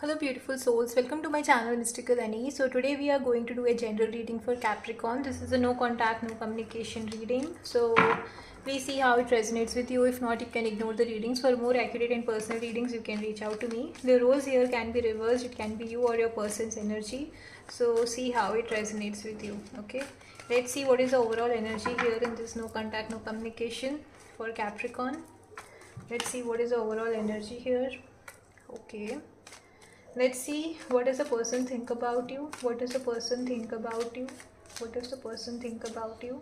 Hello beautiful souls, welcome to my channel Mystical Annie. So today we are going to do a general reading for Capricorn. This is a no contact, no communication reading. So please see how it resonates with you. If not, you can ignore the readings. For more accurate and personal readings, you can reach out to me. The roles here can be reversed, it can be you or your person's energy. So see how it resonates with you. Okay, let's see what is the overall energy here in this no contact, no communication for Capricorn. Let's see what is the overall energy here. Okay, let's see what does the person think about you. What does the person think about you? What does the person think about you?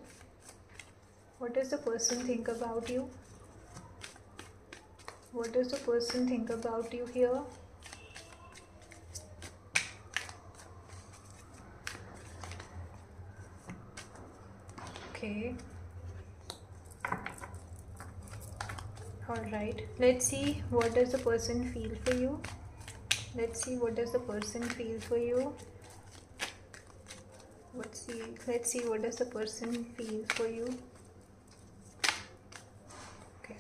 What does the person think about you? What does the person think about you here? Okay, all right, let's see what does the person feel for you. Let's see what does the person feel for you. Let's see what does the person feel for you. Okay,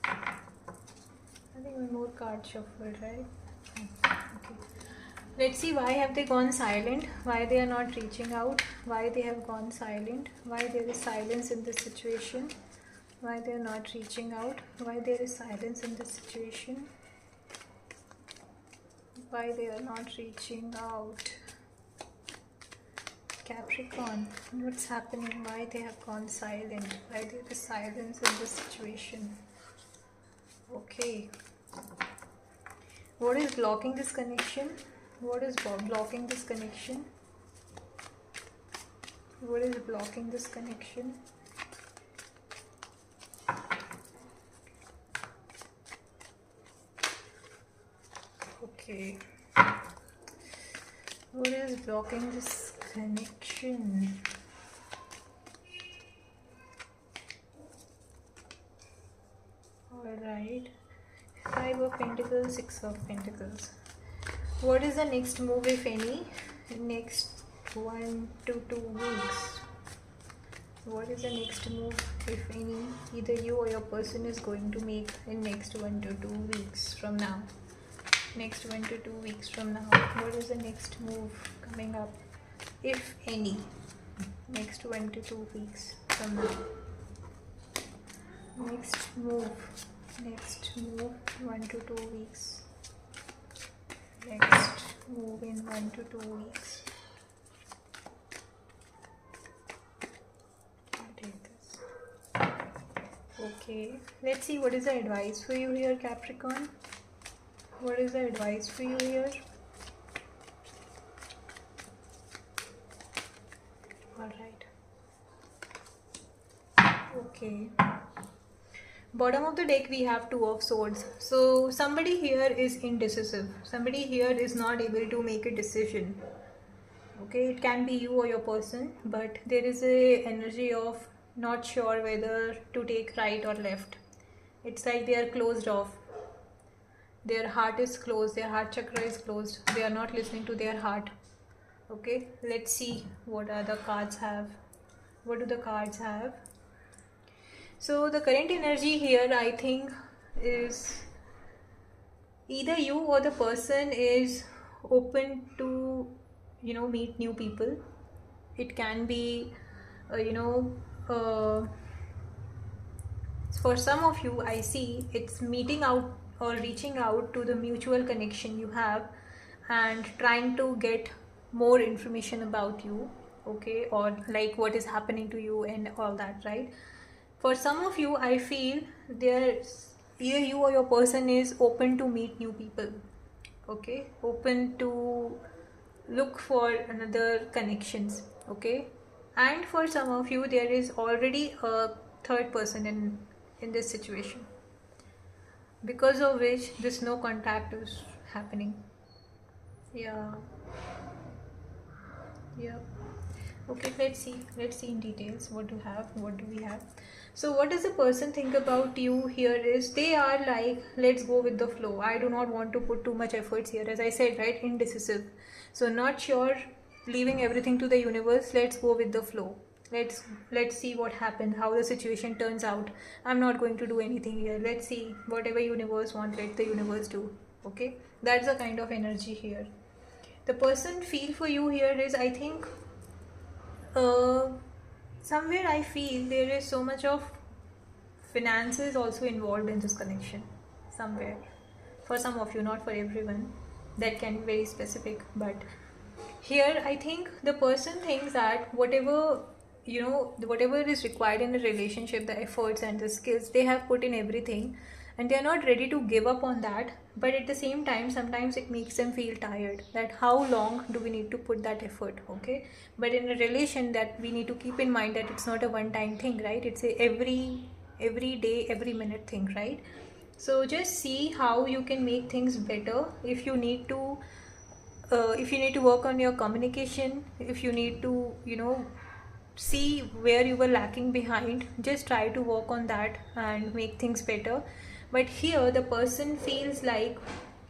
I think one more card shuffle, right? Okay, let's see why have they gone silent, why they are not reaching out, why they have gone silent, why there is silence in this situation, why they are not reaching out, why there is silence in this situation, why they are not reaching out. Capricorn, what's happening? Why they have gone silent? Why there is silence in this situation? Okay, what is blocking this connection? What is blocking this connection? What is blocking this connection? Okay, what is blocking this connection? All right, Five of Pentacles, Six of Pentacles. What is the next move, if any, next 1 to 2 weeks? What is the next move, if any, either you or your person is going to make in next 1 to 2 weeks from now? Next 1 to 2 weeks from now, what is the next move coming up, if any, next 1 to 2 weeks from now? Next move 1 to 2 weeks. Next move in 1 to 2 weeks. I'll take this. Okay, let's see what is the advice for you here, Capricorn. What is the advice for you here? All right. Okay. Bottom of the deck we have Two of Swords. So somebody here is indecisive. Somebody here is not able to make a decision. Okay, it can be you or your person, but there is a energy of not sure whether to take right or left. It's like they are closed off. Their heart is closed, their heart chakra is closed. They are not listening to their heart. Okay, let's see what other cards have. What do the cards have? So the current energy here, I think, is either you or the person is open to, meet new people. It can be, for some of you, I see it's meeting out or reaching out to the mutual connection you have and trying to get more information about you, okay, or like what is happening to you and all that, right? For some of you, I feel there's either you or your person is open to meet new people, okay, open to look for another connections, okay, and for some of you there is already a third person in this situation, because of which this no contact is happening. Yeah, yeah. Okay, let's see in details what do we have. So what does the person think about you here is they are like, let's go with the flow. I do not want to put too much efforts here, as I said, right? Indecisive. So not sure, leaving everything to the universe. Let's go with the flow. let's see what happens, how the situation turns out. I'm not going to do anything here. Let's see, whatever universe wants, let the universe do. Okay, that's the kind of energy here. The person feel for you here is, I think, uh, somewhere I feel there is so much of finances also involved in this connection somewhere. For some of you, not for everyone, that can be very specific, but here I think the person thinks that whatever is required in a relationship, the efforts and the skills, they have put in everything, and they are not ready to give up on that. But at the same time, sometimes it makes them feel tired, that how long do we need to put that effort. Okay, but in a relation, that we need to keep in mind that it's not a one time thing, right? It's a every day, every minute thing, right? So just see how you can make things better. If you need to work on your communication, if you need to see where you were lacking behind, just try to work on that and make things better. But here the person feels like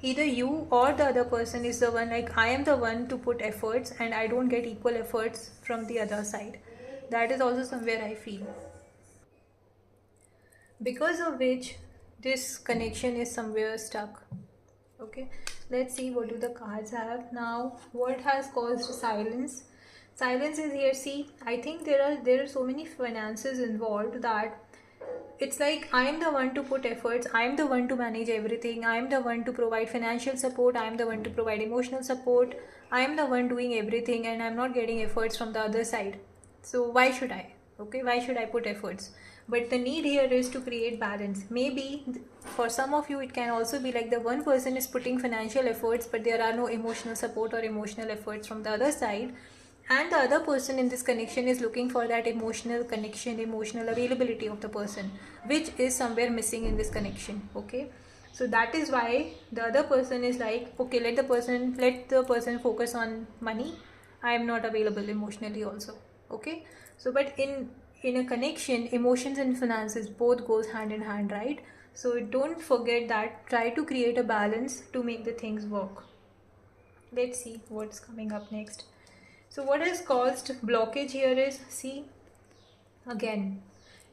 either you or the other person is the one, like, I am the one to put efforts and I don't get equal efforts from the other side. That is also somewhere I feel, because of which this connection is somewhere stuck. Okay, let's see what do the cards have now. What has caused silence? Silence is here. See, I think there are so many finances involved that it's like, I am the one to put efforts, I am the one to manage everything, I am the one to provide financial support, I am the one to provide emotional support, I am the one doing everything, and I'm not getting efforts from the other side. So why should I? Okay, why should I put efforts? But the need here is to create balance. Maybe for some of you it can also be like the one person is putting financial efforts, but there are no emotional support or emotional efforts from the other side, and the other person in this connection is looking for that emotional connection, emotional availability of the person, which is somewhere missing in this connection. Okay, so that is why the other person is like, okay, let the person focus on money, I am not available emotionally also. Okay, so but in a connection, emotions and finances both goes hand in hand, right? So don't forget that, try to create a balance to make the things work. Let's see what's coming up next. So what has caused blockage here is, see, again,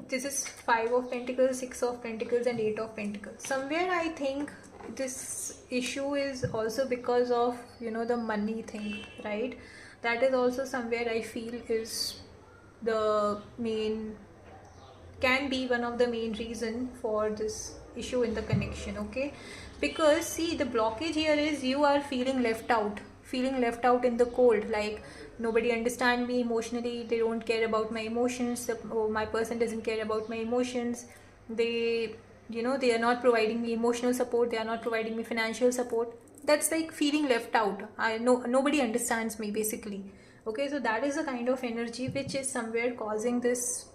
this is 5 of Pentacles, 6 of Pentacles and 8 of Pentacles. Somewhere I think this issue is also because of, the money thing, right? That is also somewhere I feel is the main, can be one of the main reason for this issue in the connection. Okay, because see, the blockage here is you are feeling left out in the cold, like nobody understand me emotionally, they don't care about my emotions, my person doesn't care about my emotions, they they are not providing me emotional support, they are not providing me financial support. That's like feeling left out. I know nobody understands me basically. Okay, so that is the kind of energy which is somewhere causing this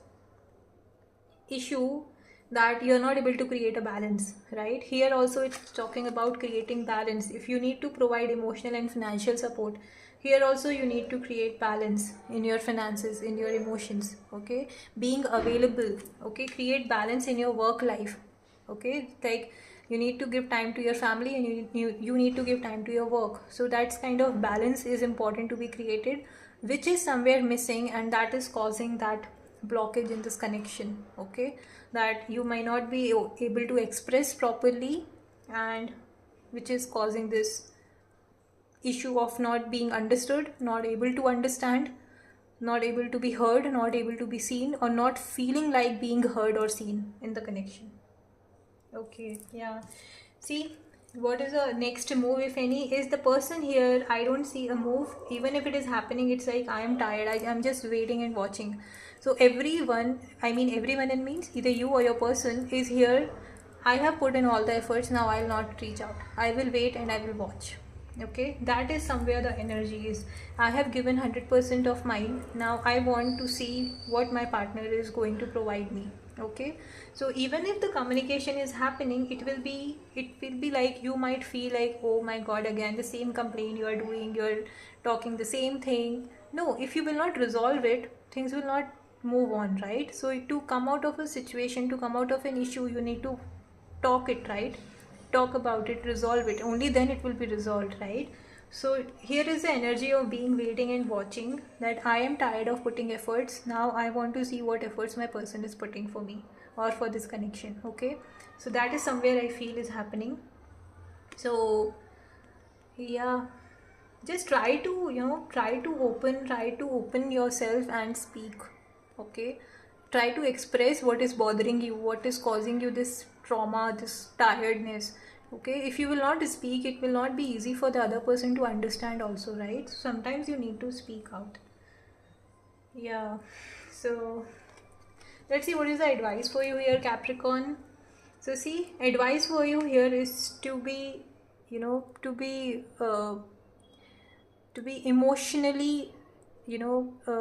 issue, that you're not able to create a balance, right? Here also it's talking about creating balance. If you need to provide emotional and financial support, here also you need to create balance in your finances, in your emotions. Okay, being available. Okay, create balance in your work life. Okay, like you need to give time to your family, and you need to give time to your work. So that's kind of balance is important to be created, which is somewhere missing, and that is causing that blockage in this connection. Okay, that you might not be able to express properly, and which is causing this issue of not being understood, not able to understand, not able to be heard, not able to be seen, or not feeling like being heard or seen in the connection. Okay, yeah. See, what is the next move, if any? Is the person here? I don't see a move. Even if it is happening, it's like I am tired. I'm just waiting and watching. So everyone, I mean everyone, it means either you or your person is here. I have put in all the efforts. Now I'll not reach out. I will wait and I will watch. Okay, that is somewhere the energy is. I have given 100% of mine. Now I want to see what my partner is going to provide me. Okay, so even if the communication is happening, it will be like you might feel like, oh my god, again the same complaint you are doing, you're talking the same thing. No, if you will not resolve it, things will not move on, right? So to come out of a situation, to come out of an issue, you need to talk it, right? Talk about it, resolve it, only then it will be resolved, right? So here is the energy of being waiting and watching, that I am tired of putting efforts. Now I want to see what efforts my person is putting for me or for this connection. Okay, so that is somewhere I feel is happening. So yeah, just try to, try to open yourself and speak. Okay, try to express what is bothering you, what is causing you this trauma, this tiredness. Okay, if you will not speak, it will not be easy for the other person to understand also, right? Sometimes you need to speak out. Yeah, so let's see what is the advice for you here, Capricorn. So see, advice for you here is to be, to be emotionally,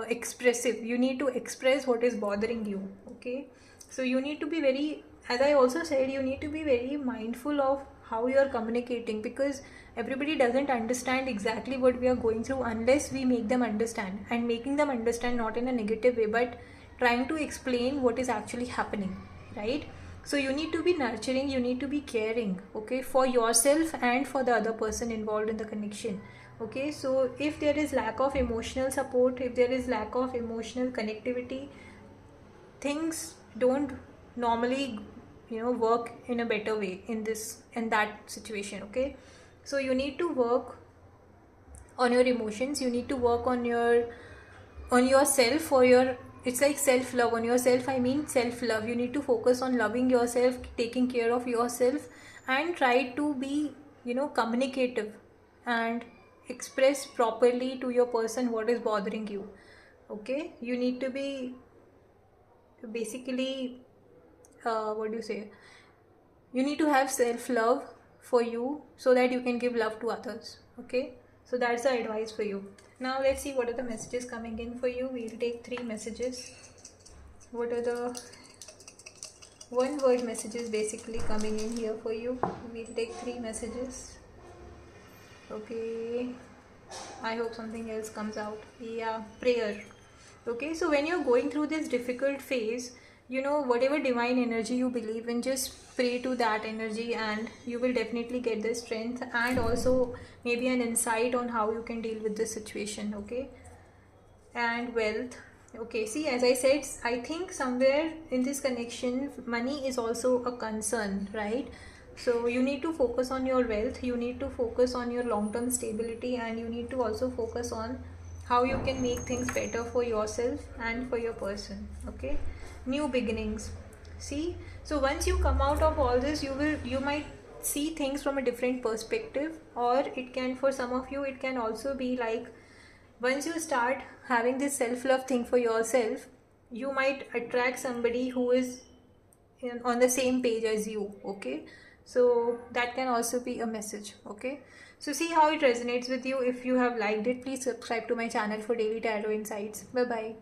expressive. You need to express what is bothering you. Okay, so you need to be very, as I also said, you need to be very mindful of how you are communicating, because everybody doesn't understand exactly what we are going through unless we make them understand, and making them understand not in a negative way, but trying to explain what is actually happening, right? So you need to be nurturing, you need to be caring, okay, for yourself and for the other person involved in the connection. Okay, so if there is lack of emotional support, if there is lack of emotional connectivity, things don't normally, work in a better way in that situation. Okay, so you need to work on your emotions, you need to work on yourself, for your, it's like self love. On yourself, I mean self love. You need to focus on loving yourself, taking care of yourself, and try to be, communicative, and express properly to your person what is bothering you. Okay, you need to be basically, what do you say, you need to have self love for you so that you can give love to others. Okay, so that's the advice for you. Now let's see what are the messages coming in for you. We'll take 3 messages. What are the one word messages basically coming in here for you? We'll take 3 messages. Okay, I hope something else comes out. Yeah, prayer. Okay, so when you're going through this difficult phase, whatever divine energy you believe in, just pray to that energy, and you will definitely get the strength, and also maybe an insight on how you can deal with this situation. Okay, and wealth. Okay, see, as I said, I think somewhere in this connection, money is also a concern, right? So you need to focus on your wealth, you need to focus on your long-term stability, and you need to also focus on how you can make things better for yourself and for your person. Okay, new beginnings. See, so once you come out of all this, you might see things from a different perspective, or it can, for some of you, it can also be like, once you start having this self-love thing for yourself, you might attract somebody who is on the same page as you. Okay, so that can also be a message. Okay, so see how it resonates with you. If you have liked it, please subscribe to my channel for daily tarot insights. Bye bye.